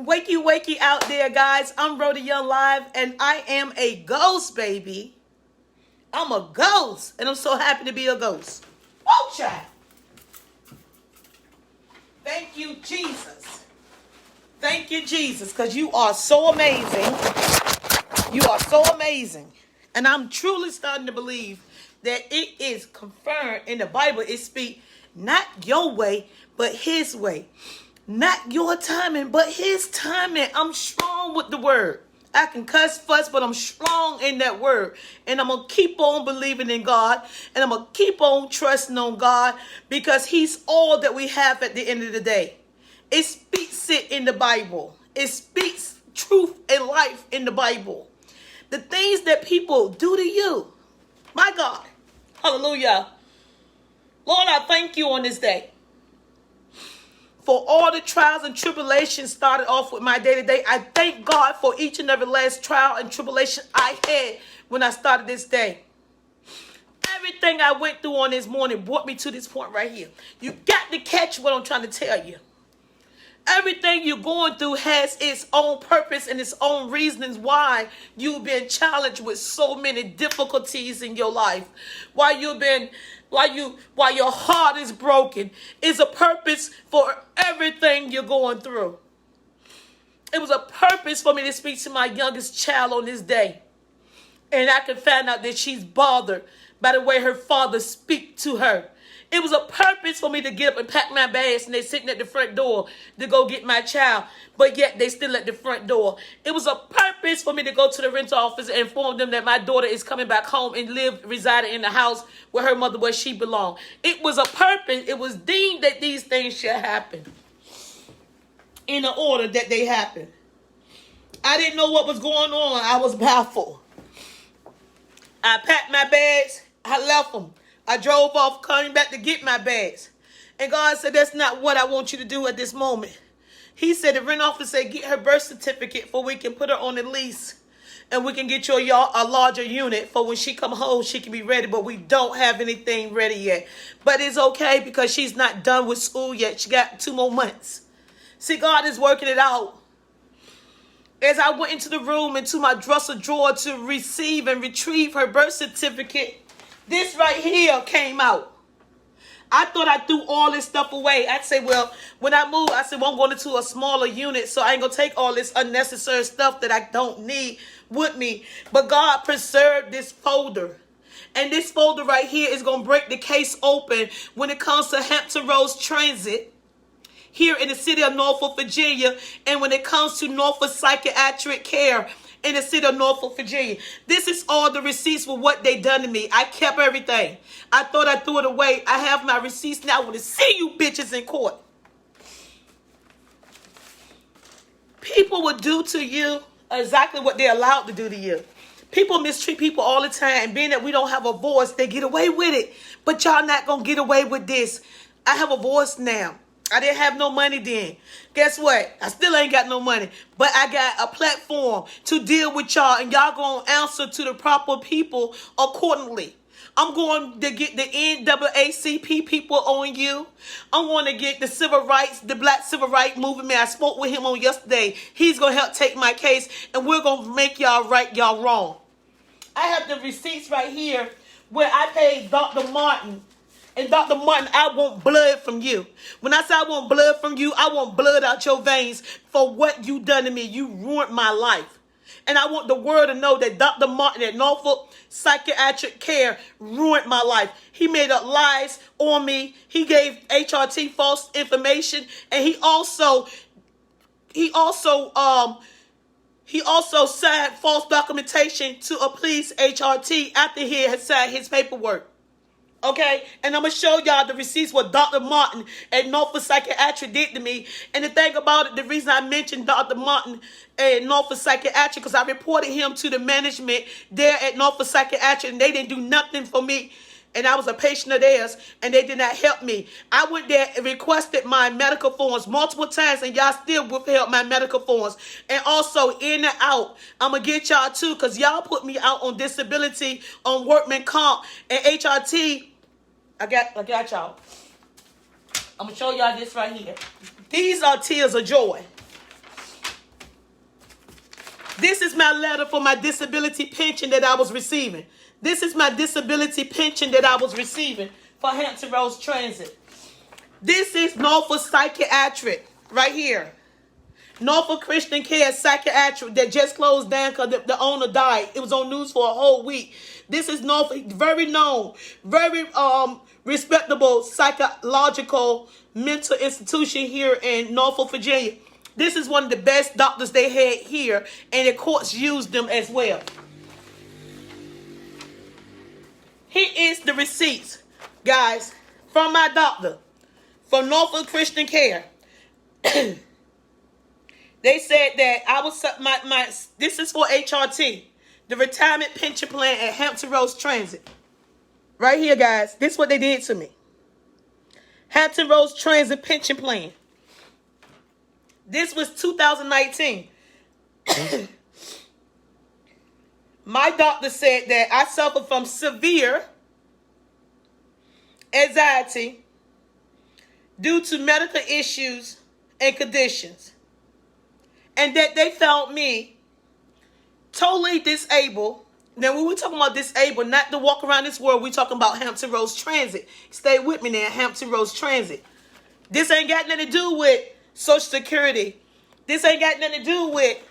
Wakey out there, guys. I'm Rhoda Young Live, and I am a ghost, baby. I'm a ghost, and I'm so happy to be a ghost. Whoa, child. Thank you, Jesus. Thank you, Jesus, because you are so amazing. You are so amazing. And I'm truly starting to believe that it is confirmed in the Bible. It speaks not your way, but his way. Not your timing, but his timing. I'm strong with the word. I can cuss, fuss, but I'm strong in that word. And I'm going to keep on believing in God. And I'm going to keep on trusting on God because he's all that we have at the end of the day. It speaks it in the Bible. It speaks truth and life in the Bible. The things that people do to you. My God. Hallelujah. Lord, I thank you on this day. For all the trials and tribulations started off with my day-to-day. I thank God for each and every last trial and tribulation I had when I started this day. Everything I went through on this morning brought me to this point right here. You got to catch what I'm trying to tell you. Everything you're going through has its own purpose and its own reasons why you've been challenged with so many difficulties in your life. Why your heart is broken. Is a purpose for everything you're going through. It was a purpose for me to speak to my youngest child on this day. And I can find out that she's bothered by the way her father speak to her. It was a purpose for me to get up and pack my bags, and they're sitting at the front door to go get my child, but yet they still at the front door. It was a purpose for me to go to the rental office and inform them that my daughter is coming back home and residing in the house where her mother, where she belonged. It was a purpose. It was deemed that these things should happen in the order that they happened. I didn't know what was going on. I was baffled. I packed my bags. I left them. I drove off coming back to get my bags. And God said, that's not what I want you to do at this moment. He said, the rent officer said, get her birth certificate for we can put her on the lease. And we can get you a larger unit for when she come home, she can be ready. But we don't have anything ready yet. But it's okay because she's not done with school yet. She got 2 more months. See, God is working it out. As I went into the room, into my dresser drawer to receive and retrieve her birth certificate, this right here came out. I thought I threw all this stuff away. I'd say, well, when I move, I said, well, I'm going into a smaller unit, so I ain't going to take all this unnecessary stuff that I don't need with me. But God preserved this folder. And this folder right here is going to break the case open when it comes to Hampton Roads Transit here in the city of Norfolk, Virginia, and when it comes to Norfolk Psychiatric Care in the city of Norfolk, Virginia. This is all the receipts for what they done to me. I kept everything. I thought I threw it away. I have my receipts now. I want to see you bitches in court. People will do to you exactly what they're allowed to do to you. People mistreat people all the time. And being that we don't have a voice, they get away with it. But y'all not going to get away with this. I have a voice now. I didn't have no money then. Guess what? I still ain't got no money. But I got a platform to deal with y'all. And y'all going to answer to the proper people accordingly. I'm going to get the NAACP people on you. I'm going to get the civil rights, the black civil rights movement. I spoke with him on yesterday. He's going to help take my case. And we're going to make y'all right, y'all wrong. I have the receipts right here where I paid Dr. Martin. And Dr. Martin, I want blood from you. When I say I want blood from you, I want blood out your veins for what you done to me. You ruined my life. And I want the world to know that Dr. Martin at Norfolk Psychiatric Care ruined my life. He made up lies on me. He gave HRT false information. And he also signed false documentation to a police HRT after he had signed his paperwork. Okay, and I'm going to show y'all the receipts what Dr. Martin at Norfolk Psychiatric did to me. And the thing about it, the reason I mentioned Dr. Martin at Norfolk Psychiatric, because I reported him to the management there at Norfolk Psychiatric, and they didn't do nothing for me. And I was a patient of theirs, and they did not help me. I went there and requested my medical forms multiple times, and y'all still withheld my medical forms. And also, in and out, I'm going to get y'all too, because y'all put me out on disability, on workman comp, and HRT. I got y'all. I'm going to show y'all this right here. These are tears of joy. This is my letter for my disability pension that I was receiving. This is my disability pension that I was receiving for Hampton Roads Transit. This is Norfolk Psychiatric right here. Norfolk Christian Care Psychiatric that just closed down because the owner died. It was on news for a whole week. This is Norfolk, very known, very respectable psychological mental institution here in Norfolk, Virginia. This is one of the best doctors they had here, and the courts used them as well. Here is the receipts, guys, from my doctor, from Norfolk Christian Care. They said that I was this is for HRT, the retirement pension plan at Hampton Roads Transit. Right here, guys. This is what they did to me. Hampton Roads Transit pension plan. This was 2019. My doctor said that I suffer from severe anxiety due to medical issues and conditions, and that they found me totally disabled. Now, when we're talking about disabled, not to walk around this world, we're talking about Hampton Roads Transit. Stay with me now, Hampton Roads Transit. This ain't got nothing to do with Social Security. This ain't got nothing to do with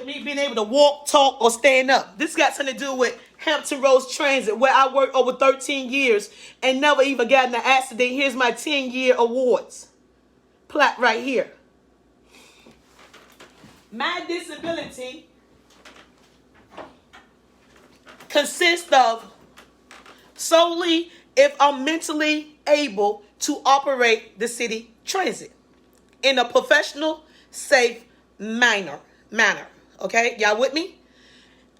me being able to walk, talk, or stand up. This got something to do with Hampton Roads Transit, where I worked over 13 years and never even got in an accident. Here's my 10-year awards plaque right here. My disability consists of solely if I'm mentally able to operate the city transit in a professional, safe manner. Okay, y'all with me?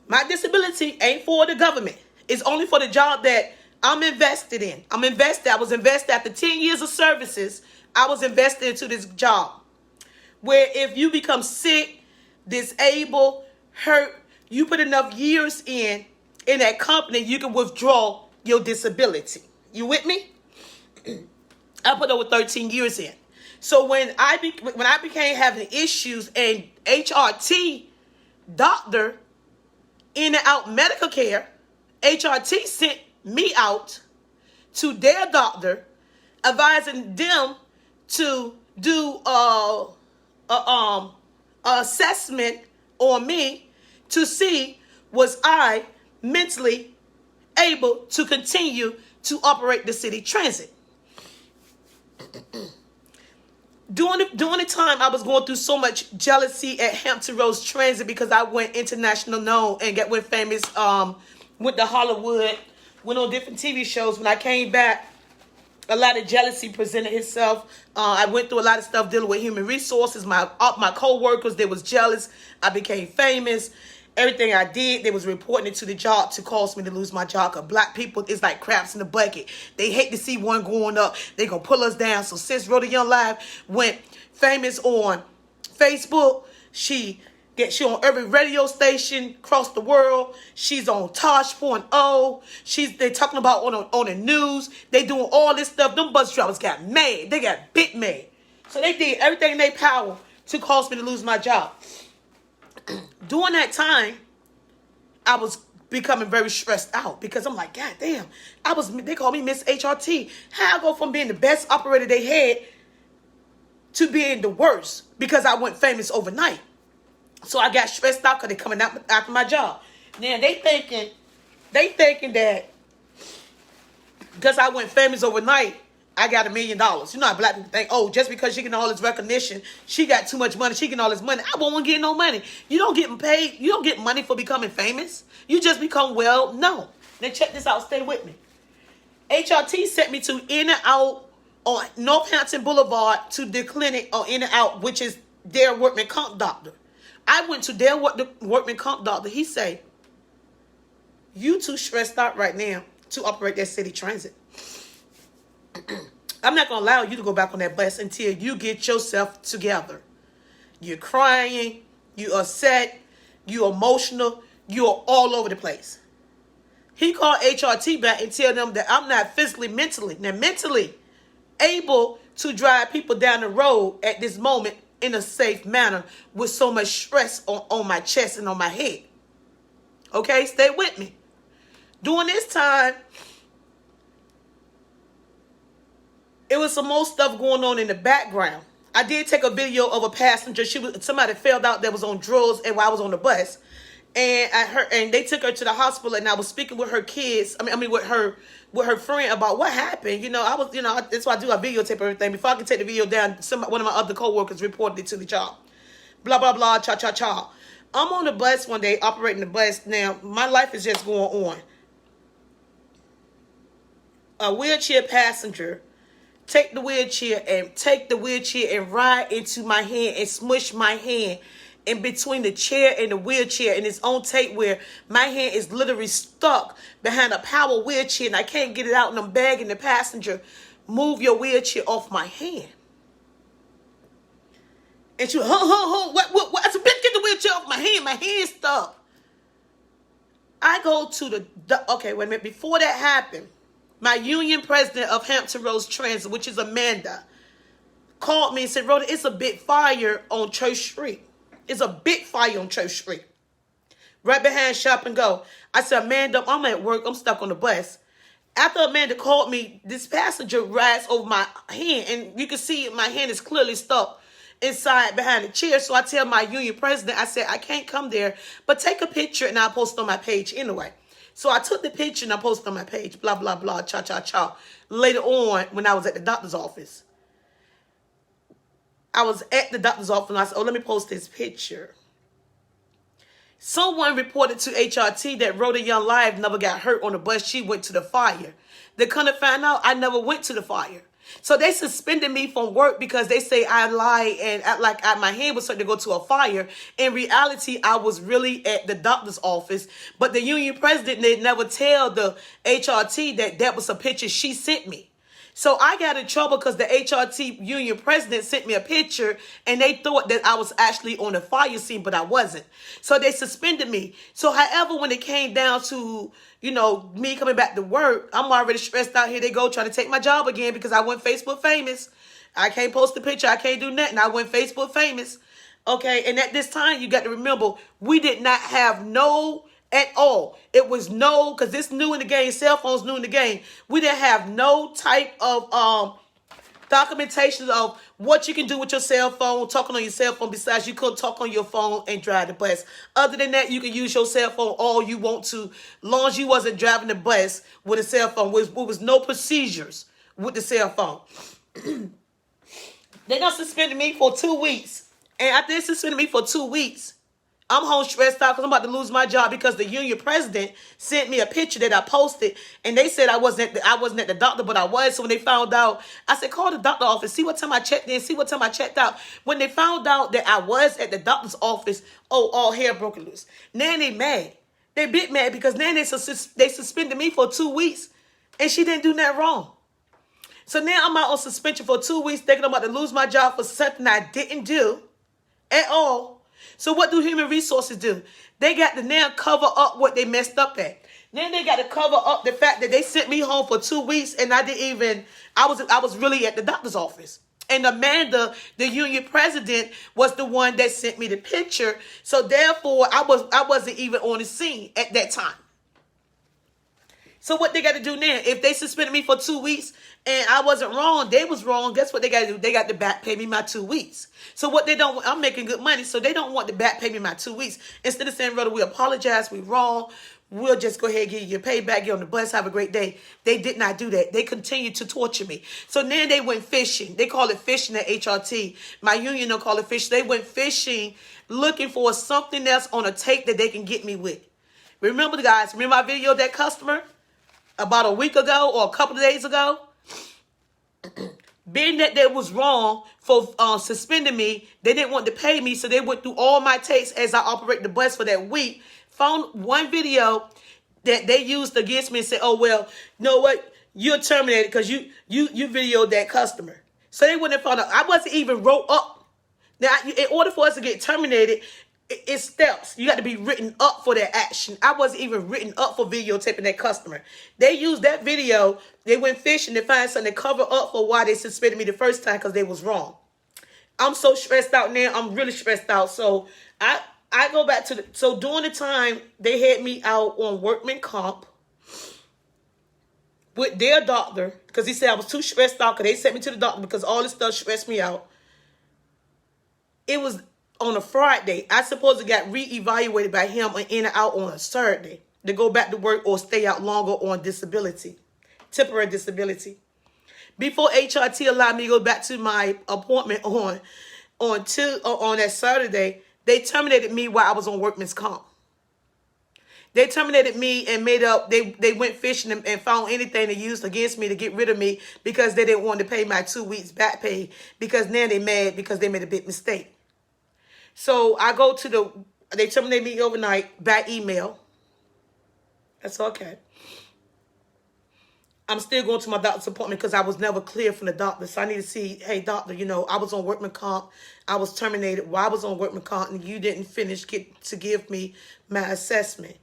My disability ain't for the government. It's only for the job that I'm invested in. I was invested after 10 years of services. I was invested into this job where if you become sick, disabled, hurt, you put enough years in that company, you can withdraw your disability. You with me? I put over 13 years in. So when I became having issues, and HRT doctor in and out medical care, HRT sent me out to their doctor, advising them to do a assessment on me to see was I mentally able to continue to operate the city transit. During the time I was going through so much jealousy at Hampton Roads Transit because I went international known and went famous, went to Hollywood, went on different TV shows. When I came back, a lot of jealousy presented itself. I went through a lot of stuff dealing with human resources. My co-workers, they was jealous. I became famous. Everything I did, they was reporting it to the job to cause me to lose my job. Cause black people is like crabs in the bucket. They hate to see one going up. They gonna pull us down. So since Rhoda Young Live went famous on Facebook, she on every radio station across the world. She's on Tosh.0. They talking about on the news. They doing all this stuff. Them bus drivers got mad. They got bit mad. So they did everything in their power to cause me to lose my job. During that time, I was becoming very stressed out because I'm like, God damn, they call me Miss HRT. How I go from being the best operator they had to being the worst because I went famous overnight. So I got stressed out because they coming out after my job. Now they thinking that because I went famous overnight, I got $1 million. You know how black people think, oh, just because she getting all this recognition, she got too much money, she getting all this money. I won't get no money. You don't get paid. You don't get money for becoming famous. You just become well known. Now check this out. Stay with me. HRT sent me to In and Out on Northampton Boulevard to the clinic on In and Out, which is their workman comp doctor. I went to their workman comp doctor. He say, you too stressed out right now to operate that city transit. I'm not going to allow you to go back on that bus until you get yourself together. You're crying, you're upset, you're emotional, you're all over the place. He called HRT back and tell them that I'm not mentally able to drive people down the road at this moment in a safe manner with so much stress on my chest and on my head. Okay, stay with me. During this time, it was some more stuff going on in the background. I did take a video of a passenger. Somebody fell out that was on drugs, and while I was on the bus, and they took her to the hospital. And I was speaking with her kids. With her friend about what happened. That's why I do. I videotape everything before I can take the video down. One of my other coworkers reported it to the job. Blah blah blah. Cha cha cha. I'm on the bus one day, operating the bus. Now my life is just going on. A wheelchair passenger take the wheelchair and ride into my hand and smush my hand in between the chair and the wheelchair, and it's on tape where my hand is literally stuck behind a power wheelchair and I can't get it out, and I'm begging the passenger, move your wheelchair off my hand. And she, what? I said, bitch, get the wheelchair off my hand's stuck. I go to okay, wait a minute, before that happened, my union president of Hampton Roads Transit, which is Amanda, called me and said, Rhoda, it's a big fire on Church Street. It's a big fire on Church Street. Right behind Shop and Go. I said, Amanda, I'm at work. I'm stuck on the bus. After Amanda called me, this passenger rides over my hand. And you can see my hand is clearly stuck inside behind the chair. So I tell my union president, I said, I can't come there, but take a picture and I'll post on my page anyway. So I took the picture and I posted on my page, blah, blah, blah, cha, cha, cha. Later on, when I was at the doctor's office, I was at the doctor's office and I said, oh, let me post this picture. Someone reported to HRT that Rhoda Young Live never got hurt on the bus. She went to the fire. They couldn't find out I never went to the fire. So they suspended me from work because they say I lied and act like my hand was starting to go to a fire. In reality, I was really at the doctor's office. But the union president did never tell the HRT that that was a picture she sent me. So I got in trouble because the HRT union president sent me a picture and they thought that I was actually on the fire scene, but I wasn't. So they suspended me. So however, when it came down to, me coming back to work, I'm already stressed out. Here they go trying to take my job again because I went Facebook famous. I can't post a picture. I can't do nothing. I went Facebook famous. Okay. And at this time, you got to remember, we did not have no at all. It was no, because it's new in the game. Cell phones new in the game. We didn't have no type of documentation of what you can do with your cell phone, talking on your cell phone. Besides, you could talk on your phone and drive the bus. Other than that, you can use your cell phone all you want to, long as you wasn't driving the bus with a cell phone. There was no procedures with the cell phone. They done suspended me for 2 weeks. And after they suspended me for 2 weeks, I'm home stressed out because I'm about to lose my job because the union president sent me a picture that I posted and they said I wasn't at the doctor, but I was. So when they found out, I said, call the doctor office, see what time I checked in, see what time I checked out. When they found out that I was at the doctor's office, all hell broke loose. Now they mad. They bit mad because now they suspended me for 2 weeks and she didn't do nothing wrong. So now I'm out on suspension for 2 weeks thinking I'm about to lose my job for something I didn't do at all. So what do human resources do? They got to now cover up what they messed up at. Then they got to cover up the fact that they sent me home for 2 weeks and I was really at the doctor's office. And Amanda, the union president, was the one that sent me the picture. So therefore, I wasn't even on the scene at that time. So what they got to do now? If they suspended me for 2 weeks and I wasn't wrong, they was wrong, guess what they got to do? They got to back pay me my 2 weeks. So what they don't, I'm making good money, so they don't want to back pay me my 2 weeks. Instead of saying, brother, we apologize, we wrong, we'll just go ahead and give you your payback, get on the bus, have a great day. They did not do that. They continued to torture me. So then they went fishing. They call it fishing at HRT. My union don't call it fishing. They went fishing looking for something else on a tape that they can get me with. Remember, guys, remember I videoed that customer about a week ago or a couple of days ago? Being that they was wrong for suspending me, they didn't want to pay me, so they went through all my tapes as I operated the bus for that week, found one video that they used against me and said, oh, well, you know what? You're terminated because you videoed that customer. So they wouldn't have found out. I wasn't even wrote up. Now, in order for us to get terminated, it's steps. You got to be written up for that action. I wasn't even written up for videotaping that customer. They used that video. They went fishing to find something to cover up for why they suspended me the first time because they was wrong. I'm so stressed out now. I'm really stressed out. So I go back to so during the time they had me out on workman comp with their doctor, because he said I was too stressed out, because they sent me to the doctor because all this stuff stressed me out. It was on a Friday. I supposed to get reevaluated by him and in and out on a Saturday to go back to work or stay out longer on disability, temporary disability. Before HRT allowed me to go back to my appointment on that Saturday, they terminated me while I was on workman's comp. They terminated me and they went fishing and found anything to use against me to get rid of me because they didn't want to pay my 2 weeks back pay, because now they mad because they made a big mistake. So I go to they terminated me overnight by email. That's okay. I'm still going to my doctor's appointment because I was never clear from the doctor. So I need to see, hey, doctor, I was on workman comp. I was terminated while I was on workman comp, and you didn't finish to give me my assessment.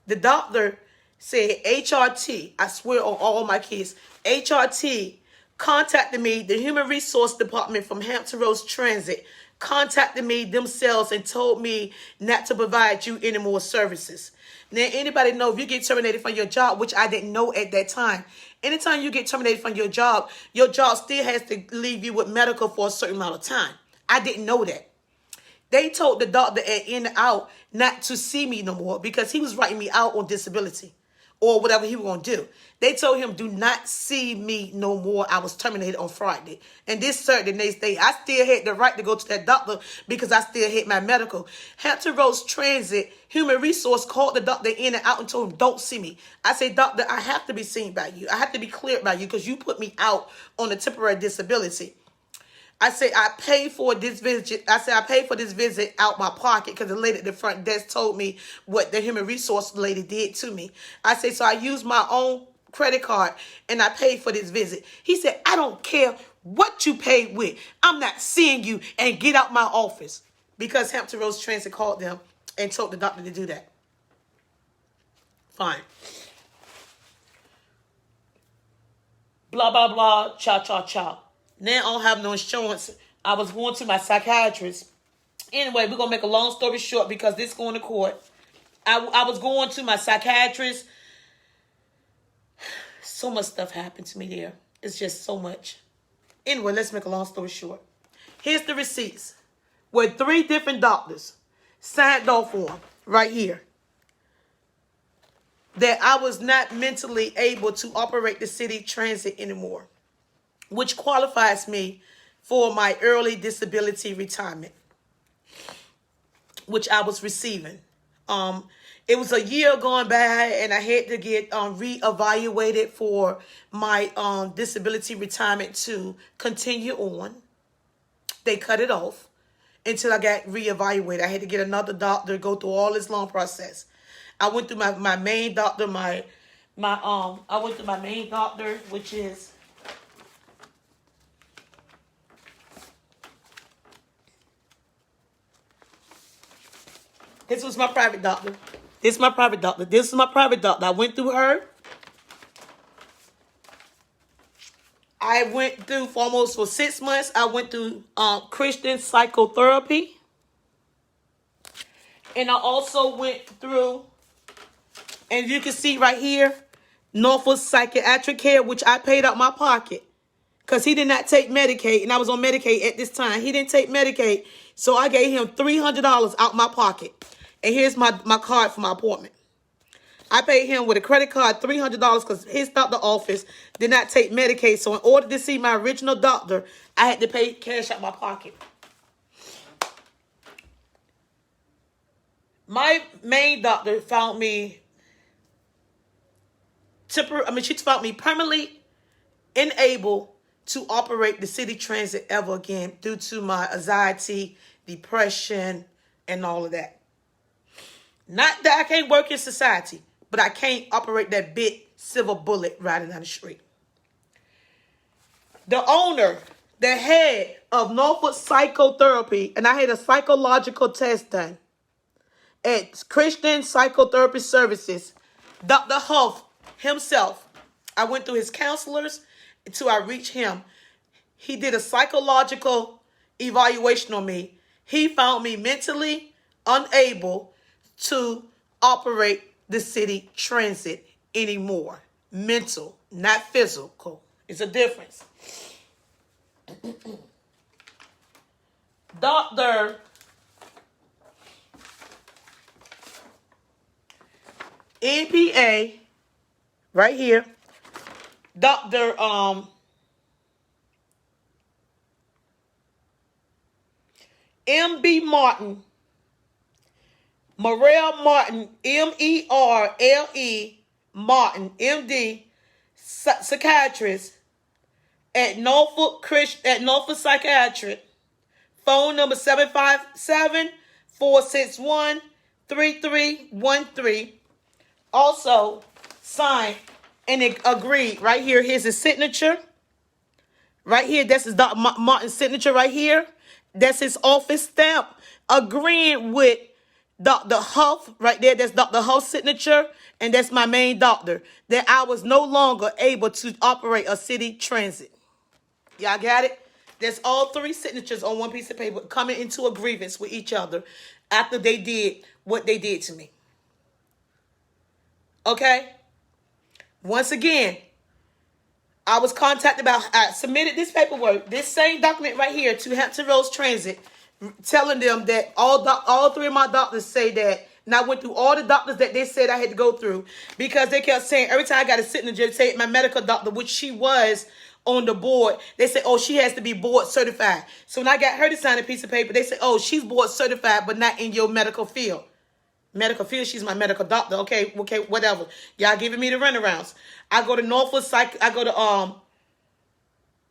The doctor said HRT, I swear on all my kids, HRT contacted me, the Human Resource Department from Hampton Roads Transit contacted me themselves and told me not to provide you any more services. Now, anybody know if you get terminated from your job, which I didn't know at that time, anytime you get terminated from your job still has to leave you with medical for a certain amount of time. I didn't know that. They told the doctor at in and out not to see me no more because he was writing me out on disability or whatever he was going to do. They told him, do not see me no more. I was terminated on Friday. And this Saturday, next day, I still had the right to go to that doctor because I still had my medical. Hampton Roads Transit, Human Resource called the doctor in and out and told him, don't see me. I said, doctor, I have to be seen by you. I have to be cleared by you because you put me out on a temporary disability. I said, I paid for this visit. I said, I paid for this visit out my pocket because the lady at the front desk told me what the human resource lady did to me. I said, so I used my own credit card and I paid for this visit. He said, I don't care what you paid with. I'm not seeing you, and get out my office, because Hampton Roads Transit called them and told the doctor to do that. Fine. Blah, blah, blah, cha, cha, cha. Now I don't have no insurance. I was going to my psychiatrist. Anyway, we're going to make a long story short because this is going to court. I was going to my psychiatrist. So much stuff happened to me there. It's just so much. Anyway, let's make a long story short. Here's the receipts where 3 different doctors signed off on right here that I was not mentally able to operate the city transit anymore, which qualifies me for my early disability retirement, which I was receiving. It was a year going by, and I had to get reevaluated for my disability retirement to continue on. They cut it off until I got reevaluated. I had to get another doctor, go through all this long process. I went through my main doctor, I went through my main doctor, which is this was my private doctor. This is my private doctor. This is my private doctor. I went through her. I went through for 6 months. I went through Christian psychotherapy. And I also went through, and you can see right here, Norfolk Psychiatric Care, which I paid out my pocket. Because he did not take Medicaid, and I was on Medicaid at this time. He didn't take Medicaid, so I gave him $300 out my pocket. And here's my card for my appointment. I paid him with a credit card $300 because his doctor office did not take Medicaid. So in order to see my original doctor, I had to pay cash out my pocket. My main doctor found me she found me permanently unable to operate the city transit ever again due to my anxiety, depression, and all of that. Not that I can't work in society, but I can't operate that big silver bullet riding down the street. The owner, the head of Norfolk Psychotherapy, and I had a psychological test done at Christian Psychotherapy Services, Dr. Huff himself. I went through his counselors until I reached him. He did a psychological evaluation on me. He found me mentally unable to operate the city transit anymore. Mental, not physical. It's a difference. Dr. NPA, right here. Dr. M.B. Martin, Morrell Martin, M-E-R-L-E Martin, M.D., psychiatrist at Norfolk Psychiatric. Phone number 757-461-3313. Also signed and agreed right here. Here's his signature. Right here, that's his Dr. Martin's signature right here. That's his office stamp. Agreeing with Dr. Huff right there. That's Dr. Huff's signature. And that's my main doctor. That I was no longer able to operate a city transit. Y'all got it? There's all three signatures on one piece of paper coming into a grievance with each other after they did what they did to me. Okay? Once again, I was contacted I submitted this paperwork, this same document right here to Hampton Roads Transit, telling them that all three of my doctors say that, and I went through all the doctors that they said I had to go through, because they kept saying every time I got a signature, say my medical doctor, which she was on the board, they said, oh, she has to be board certified. So when I got her to sign a piece of paper, they said, oh, she's board certified, but not in your medical field. Medical field, she's my medical doctor. Okay, whatever. Y'all giving me the runarounds. I go to Norfolk I go to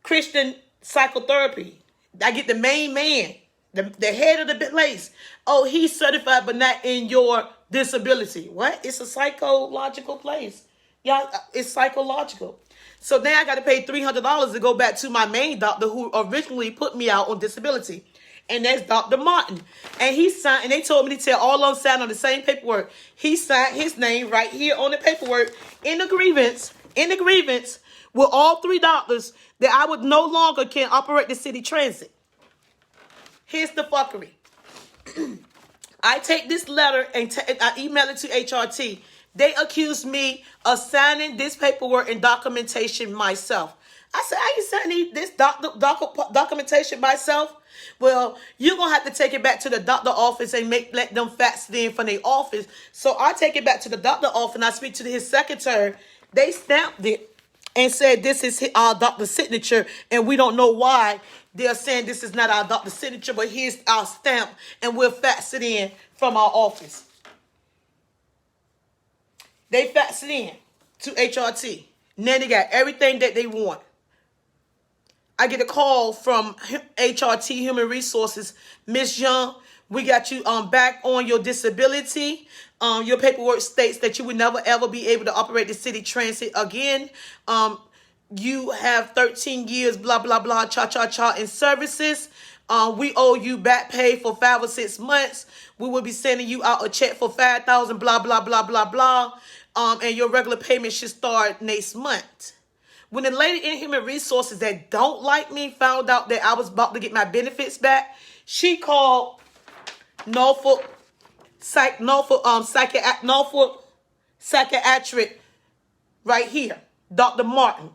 Christian psychotherapy. I get the main man, the head of the place. Oh, he's certified, but not in your disability. What? It's a psychological place. Y'all, it's psychological. So now I got to pay $300 to go back to my main doctor who originally put me out on disability. And that's Dr. Martin. And he signed, and they told me to tell all of them signed on the same paperwork. He signed his name right here on the paperwork in the grievance with all three doctors that I would no longer can operate the city transit. Here's the fuckery. I take this letter and I email it to HRT. They accused me of signing this paperwork and documentation myself. I said, I ain't signing this documentation myself. Well, you're going to have to take it back to the doctor office and let them fax it in from their office. So I take it back to the doctor office and I speak to his secretary. They stamped it and said this is our doctor's signature, and we don't know why they're saying this is not our doctor's signature, but here's our stamp, and we'll fax it in from our office. They fax it in to HRT. Now they got everything that they want. I get a call from HRT Human Resources. Miss Young, we got you back on your disability. Your paperwork states that you would never ever be able to operate the city transit again. You have 13 years, blah, blah, blah, cha-cha-cha in services. We owe you back pay for 5 or 6 months. We will be sending you out a check for $5,000, blah, blah, blah, blah, blah. And your regular payment should start next month. When the lady in Human Resources that don't like me found out that I was about to get my benefits back, she called Norfolk Psychiatric right here, Dr. Martin,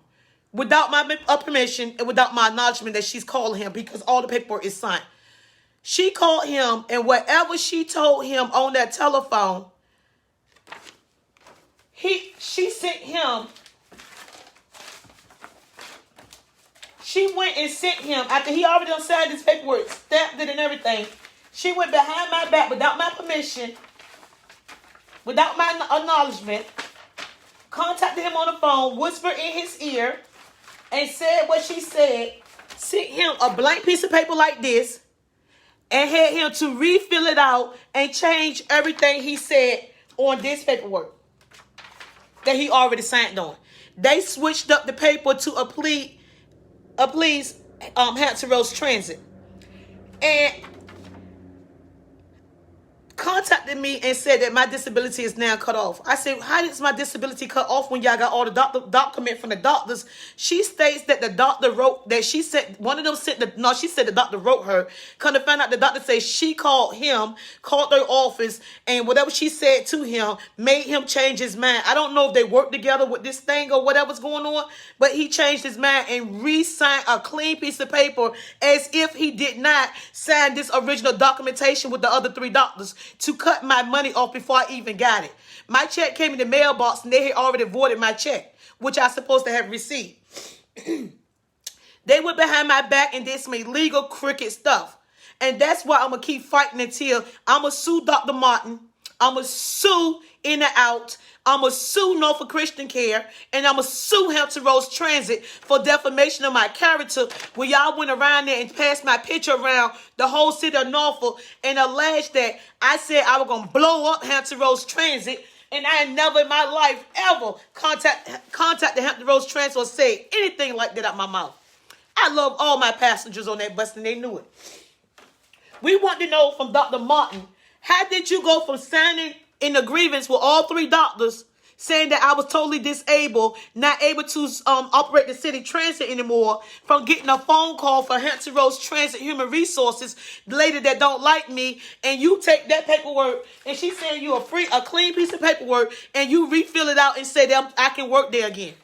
without my permission and without my acknowledgement that she's calling him, because all the paperwork is signed. She called him, and whatever she told him on that telephone, she sent him. She went and sent him, after he already done signed this paperwork, stamped it and everything. She went behind my back without my permission, without my acknowledgement, contacted him on the phone, whispered in his ear, and said what she said, sent him a blank piece of paper like this, and had him to refill it out and change everything he said on this paperwork that he already signed on. They switched up the paper to a plea, Hampton Roads Transit. And contacted me and said that my disability is now cut off. I said, how is my disability cut off when y'all got all the document from the doctors? She states that the doctor wrote, that she said, one of them said, she said the doctor wrote her. Come to find out, the doctor says she called their office, and whatever she said to him made him change his mind. I don't know if they worked together with this thing or whatever's going on, but he changed his mind and re-signed a clean piece of paper as if he did not sign this original documentation with the other 3 doctors to cut my money off before I even got it. My check came in the mailbox and they had already voided my check, which I supposed to have received. They went behind my back and did some illegal crooked stuff. And that's why I'm going to keep fighting until I'm going to sue Dr. Martin. I'm going to sue In and Out. I'm going to sue Norfolk Christian Care. And I'm going to sue Hampton Roads Transit for defamation of my character, where y'all went around there and passed my picture around the whole city of Norfolk and alleged that I said I was going to blow up Hampton Roads Transit. And I ain't never in my life ever contacted Hampton Roads Transit or say anything like that out my mouth. I love all my passengers on that bus and they knew it. We want to know from Dr. Martin, how did you go from signing in a grievance with all 3 doctors saying that I was totally disabled, not able to operate the city transit anymore, from getting a phone call for Hampton Roads Transit Human Resources, the lady that don't like me, and you take that paperwork, and she's saying you a clean piece of paperwork, and you refill it out and say that I can work there again.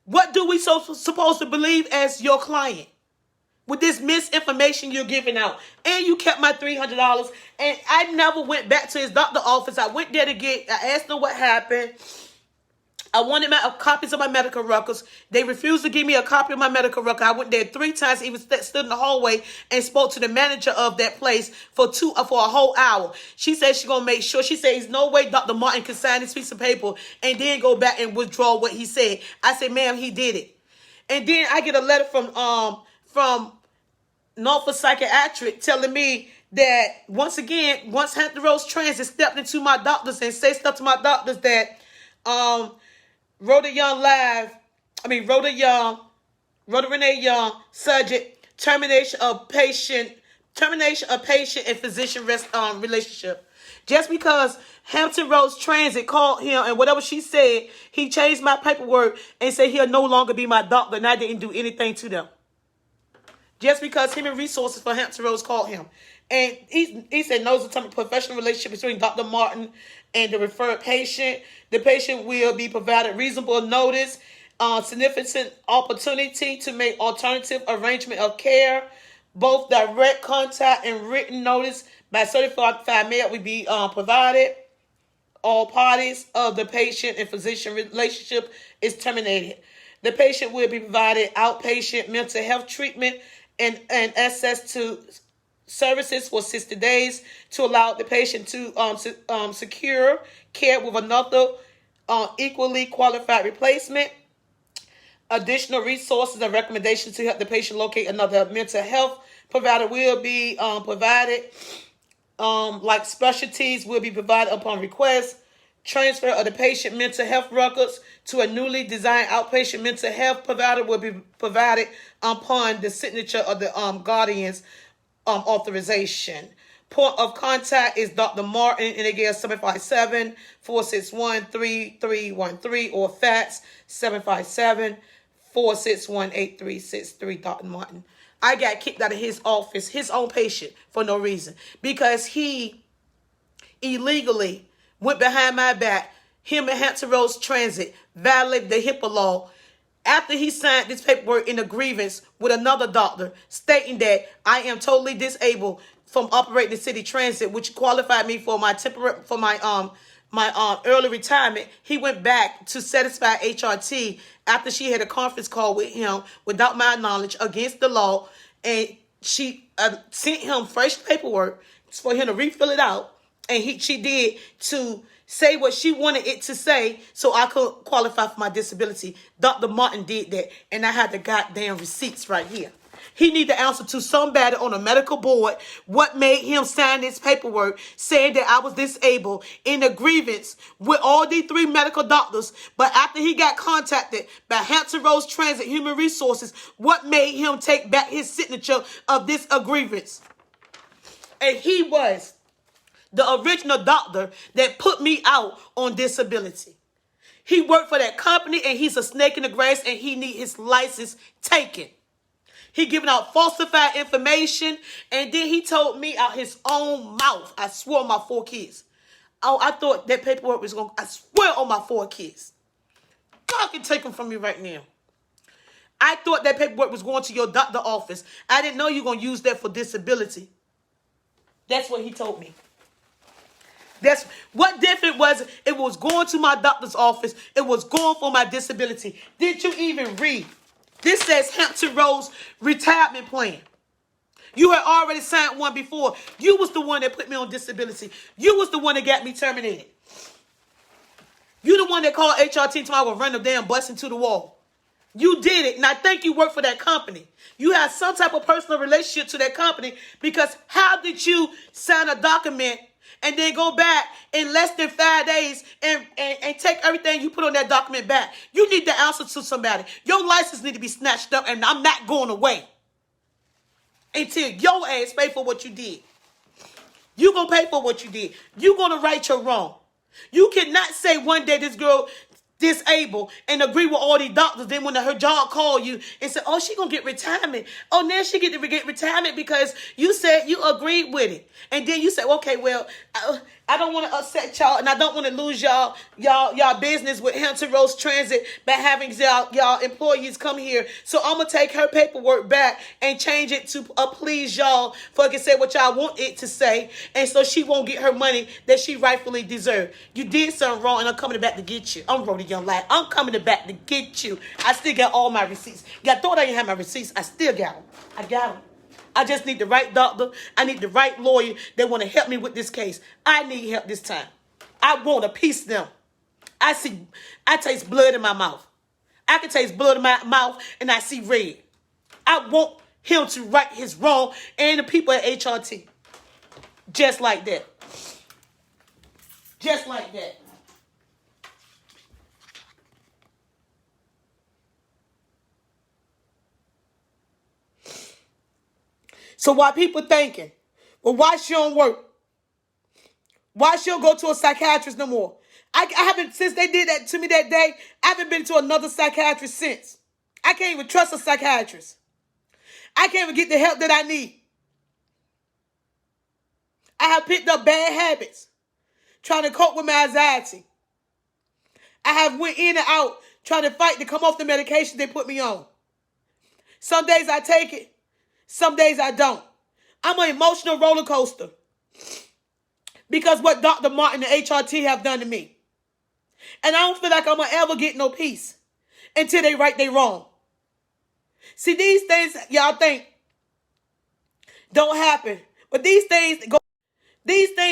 What do we supposed to believe as your client with this misinformation you're giving out? And you kept my $300, and I never went back to his doctor office. I went there I asked them what happened. I wanted copies of my medical records. They refused to give me a copy of my medical record. I went there 3 times, even stood in the hallway and spoke to the manager of that place for a whole hour. She said she's going to make sure. She said, there's no way Dr. Martin can sign this piece of paper and then go back and withdraw what he said. I said, ma'am, he did it. And then I get a letter from Norfolk Psychiatric telling me that once Hampton Roads Transit stepped into my doctors and say stuff to my doctors that Rhoda Renee Young, subject, termination of patient and physician relationship. Just because Hampton Roads Transit called him and whatever she said, he changed my paperwork and said he'll no longer be my doctor, and I didn't do anything to them. Just because Human Resources for Hampton Roads called him. And he said no, it's a professional relationship between Dr. Martin and the referred patient. The patient will be provided reasonable notice, significant opportunity to make alternative arrangement of care. Both direct contact and written notice by certified mail will be provided. All parties of the patient and physician relationship is terminated. The patient will be provided outpatient mental health treatment and access to services for 60 days to allow the patient to secure care with another equally qualified replacement. Additional resources and recommendations to help the patient locate another mental health provider will be provided. Like specialties will be provided upon request. Transfer of the patient mental health records to a newly designed outpatient mental health provider will be provided upon the signature of the guardian's authorization. Point of contact is Dr. Martin, and again 757-461-3313 or fax 757-461-8363. Dr. Martin. I got kicked out of his office, his own patient, for no reason, because he illegally went behind my back. Him and Hampton Roads Transit violated the HIPAA law after he signed this paperwork in a grievance with another doctor stating that I am totally disabled from operating the city transit, which qualified me for my early retirement. He went back to satisfy HRT after she had a conference call with him without my knowledge against the law, and she sent him fresh paperwork for him to refill it out, and she did to say what she wanted it to say so I could qualify for my disability. Dr. Martin did that, and I had the goddamn receipts right here. He need to answer to somebody on a medical board what made him sign this paperwork saying that I was disabled in a grievance with all these 3 medical doctors. But after he got contacted by Hampton Roads Transit Human Resources, what made him take back his signature of this grievance? And he was the original doctor that put me out on disability. He worked for that company, and he's a snake in the grass, and he need his license taken. He giving out falsified information, and then he told me out his own mouth, I swear on my 4 kids. Oh, I thought that paperwork was going to, I swear on my 4 kids. God can take them from me right now. I thought that paperwork was going to your doctor office. I didn't know you were going to use that for disability. That's what he told me. That's what different was. It was going to my doctor's office. It was going for my disability. Did you even read? This says Hampton Roads retirement plan. You had already signed one before. You was the one that put me on disability. You was the one that got me terminated. You the one that called HRT tomorrow and run them damn bus into the wall. You did it, and I think you work for that company. You have some type of personal relationship to that company, because how did you sign a document and then go back in less than 5 days and take everything you put on that document back? You need to answer to somebody. Your license need to be snatched up, and I'm not going away until your ass pay for what you did. You gonna pay for what you did. You gonna right your wrong. You cannot say one day this girl disabled and agree with all these doctors. Then when her job call you and say, oh, she gonna get retirement. Oh, now she get retirement because you said you agreed with it. And then you say, okay, well, I don't want to upset y'all, and I don't want to lose y'all business with Hampton Roads Transit by having y'all employees come here. So I'm gonna take her paperwork back and change it to please y'all, for it can say what y'all want it to say, and so she won't get her money that she rightfully deserved. You did something wrong, and I'm coming back to get you. I'm Rhoda Young Light. I'm coming back to get you. I still got all my receipts. Y'all thought I didn't have my receipts. I still got them. I got them. I just need the right doctor. I need the right lawyer that want to help me with this case. I need help this time. I want to piece them. I taste blood in my mouth. I can taste blood in my mouth, and I see red. I want him to right his wrong, and the people at HRT. Just like that. Just like that. So why people thinking, well, why she don't work? Why she don't go to a psychiatrist no more? I haven't, since they did that to me that day, I haven't been to another psychiatrist since. I can't even trust a psychiatrist. I can't even get the help that I need. I have picked up bad habits, trying to cope with my anxiety. I have went in and out, trying to fight to come off the medication they put me on. Some days I take it. Some days I don't. I'm an emotional roller coaster because what Dr. Martin and HRT have done to me. And I don't feel like I'm going to ever get no peace until they right their wrong. See, these things y'all think don't happen. But these things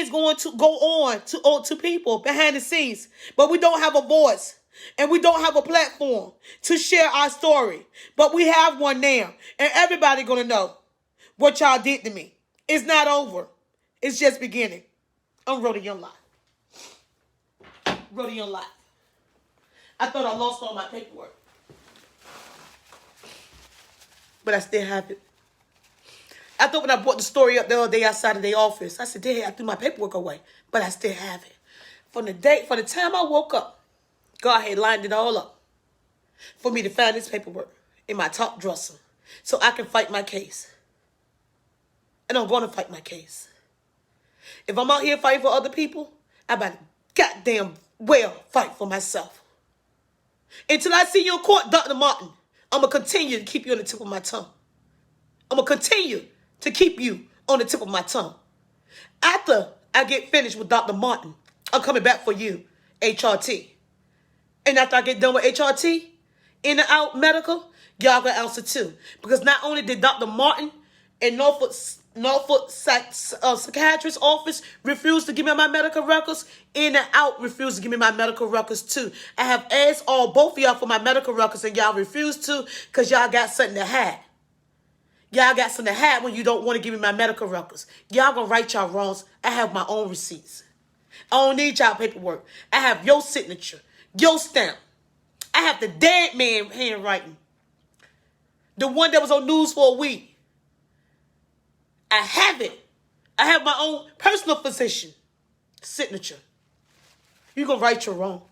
going to go on to people behind the scenes. But we don't have a voice. And we don't have a platform to share our story. But we have one now. And everybody going to know what y'all did to me. It's not over. It's just beginning. I'm Rhoda Young Live. Rhoda Young Live. I thought I lost all my paperwork. But I still have it. I thought when I brought the story up the other day outside of their office, I said, Dad, I threw my paperwork away. But I still have it. From the time I woke up, God had lined it all up for me to find this paperwork in my top dresser so I can fight my case. And I'm going to fight my case. If I'm out here fighting for other people, I better goddamn well fight for myself. Until I see you in court, Dr. Martin, I'm going to continue to keep you on the tip of my tongue. I'm going to continue to keep you on the tip of my tongue. After I get finished with Dr. Martin, I'm coming back for you, HRT. And after I get done with HRT, in and out medical, y'all got answer too. Because not only did Dr. Martin in Norfolk psychiatrist's office refuse to give me my medical records, in and out refused to give me my medical records too. I have asked both of y'all for my medical records, and y'all refuse to because y'all got something to hide. Y'all got something to hide when you don't want to give me my medical records. Y'all gonna right y'all wrongs. I have my own receipts. I don't need y'all paperwork. I have your signature. Your stamp. I have the dead man handwriting. The one that was on news for a week. I have it. I have my own personal physician signature. You're going to right your wrong.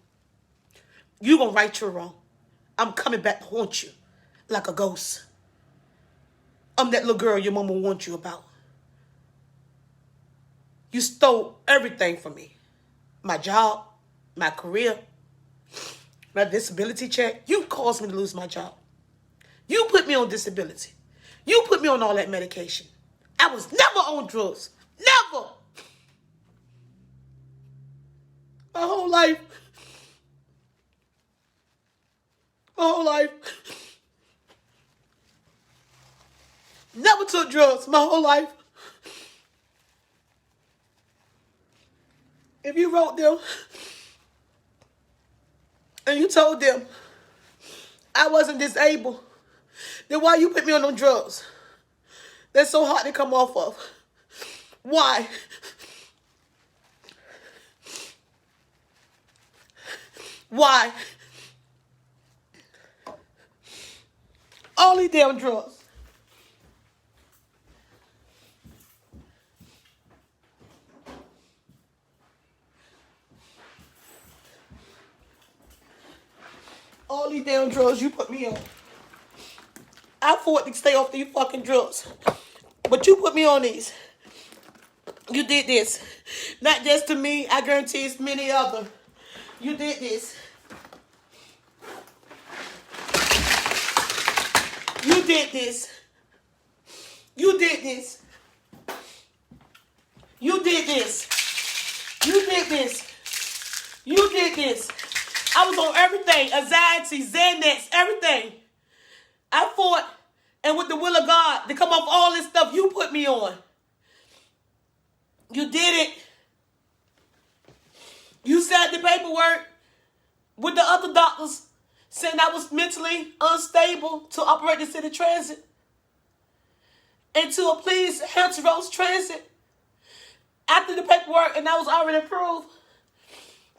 You're going to right your wrong. I'm coming back to haunt you like a ghost. I'm that little girl your mama warned you about. You stole everything from me. My job, my career, my disability check. You caused me to lose my job. You put me on disability. You put me on all that medication. I was never on drugs. Never. My whole life. My whole life. Never took drugs my whole life. If you wrote them and you told them I wasn't disabled, then why you put me on them drugs? They're so hard to come off of. Why? Why? All these damn drugs. All these damn drugs you put me on. I fought to stay off these fucking drugs. But you put me on these. You did this. Not just to me, I guarantee it's many other. You did this. You did this. You did this. You did this. You did this. You did this. I was on everything. Anxiety, Xanax, everything. I fought, and with the will of God, to come off all this stuff you put me on. You did it. You signed the paperwork with the other doctors saying I was mentally unstable to operate the city transit and to please Hampton Roads Transit. After the paperwork and I was already approved,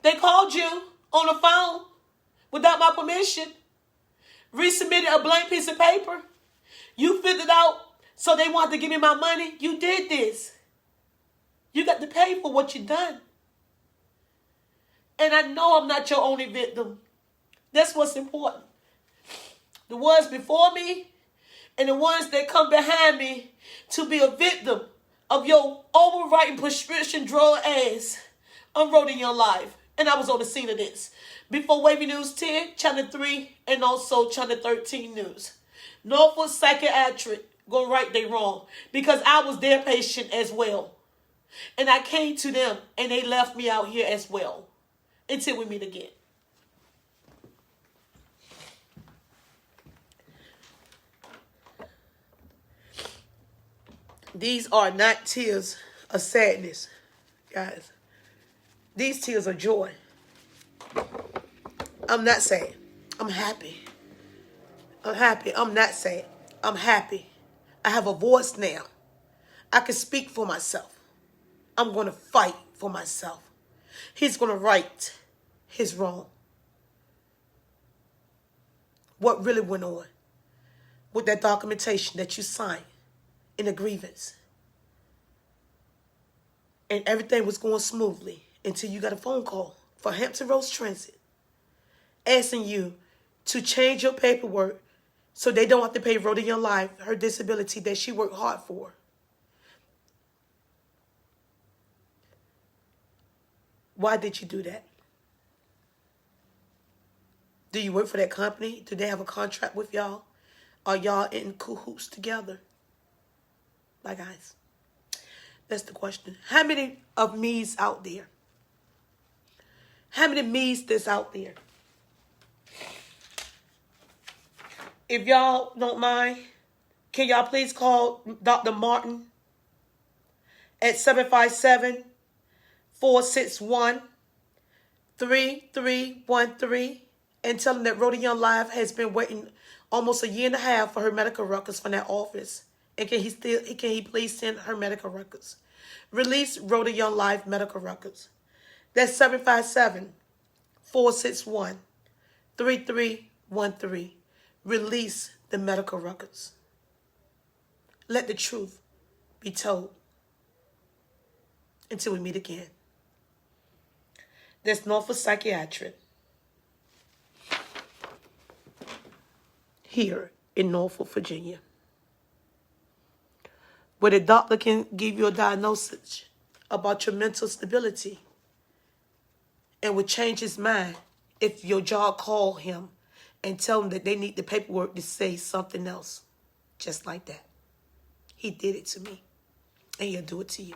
they called you on the phone without my permission, resubmitted a blank piece of paper. You filled it out so they wanted to give me my money. You did this. You got to pay for what you done. And I know I'm not your only victim. That's what's important. The ones before me and the ones that come behind me to be a victim of your overwriting prescription drug ass unwrote in your life. And I was on the scene of this. Before Wavy News 10, Channel 3, and also Channel 13 News. Norfolk Psychiatric go right they wrong. Because I was their patient as well. And I came to them and they left me out here as well. Until we meet again. These are not tears of sadness, guys. These tears are joy. I'm not sad. I'm happy. I'm happy. I'm not sad. I'm happy. I have a voice now. I can speak for myself. I'm going to fight for myself. He's going to right his wrong. What really went on with that documentation that you signed in a grievance. And everything was going smoothly until you got a phone call for Hampton Roads Transit asking you to change your paperwork so they don't have to pay Rhoda Young Life her disability that she worked hard for. Why did you do that? Do you work for that company? Do they have a contract with y'all? Are y'all in cahoots together? Bye, guys. That's the question. How many of me's out there? How many me's that's out there? If y'all don't mind, can y'all please call Dr. Martin at 757-461-3313 and tell him that Rhoda Young Live has been waiting almost a year and a half for her medical records from that office. And can he please send her medical records? Release Rhoda Young Live medical records. That's 757-461-3313. Release the medical records. Let the truth be told. Until we meet again. There's Norfolk Psychiatric here in Norfolk, Virginia, where the doctor can give you a diagnosis about your mental stability and will change his mind if your job call him and tell him that they need the paperwork to say something else. Just like that. He did it to me, and he'll do it to you.